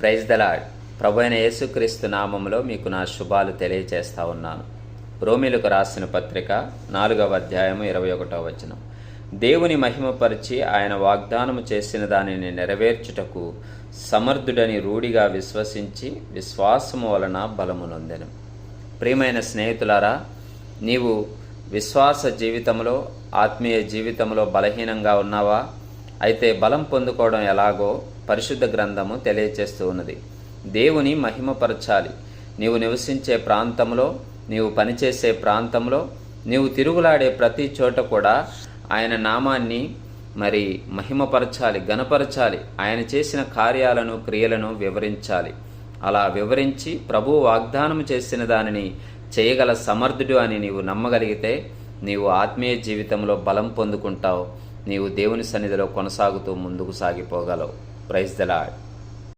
Praise the lord. ప్రభు అయిన యేసుక్రీస్తు నామములో మీకు నా శుభాలు తెలియచేస్తా ఉన్నాను. రోమీలకు రాసిన పత్రిక 4వ అధ్యాయము 21వ వచనం. దేవుని మహిమపరిచి ఆయన వాగ్దానము చేసిన దానిని నెరవేర్చుటకు సమర్థుడని రూఢిగా విశ్వసించి విశ్వాసము వలన బలము నొందెను. ప్రియమైన స్నేహితులారా, నీవు విశ్వాస జీవితంలో, ఆత్మీయ జీవితంలో బలహీనంగా ఉన్నావా? అయితే బలం పొందుకోవడం ఎలాగో పరిశుద్ధ గ్రంథము తెలియచేస్తూ ఉన్నది. దేవుని మహిమపరచాలి. నీవు నివసించే ప్రాంతంలో, నీవు పనిచేసే ప్రాంతంలో, నీవు తిరుగులాడే ప్రతి చోట కూడా ఆయన నామాన్ని మహిమపరచాలి, ఘనపరచాలి. ఆయన చేసిన కార్యాలను, క్రియలను వివరించాలి. అలా వివరించి ప్రభు వాగ్దానం చేసిన దానిని చేయగల సమర్థుడు అని నీవు నమ్మగలిగితే నీవు ఆత్మీయ జీవితంలో బలం పొందుకుంటావు. నీవు దేవుని సన్నిధిలో కొనసాగుతూ ముందుకు సాగిపోగలవు. Praise the lord.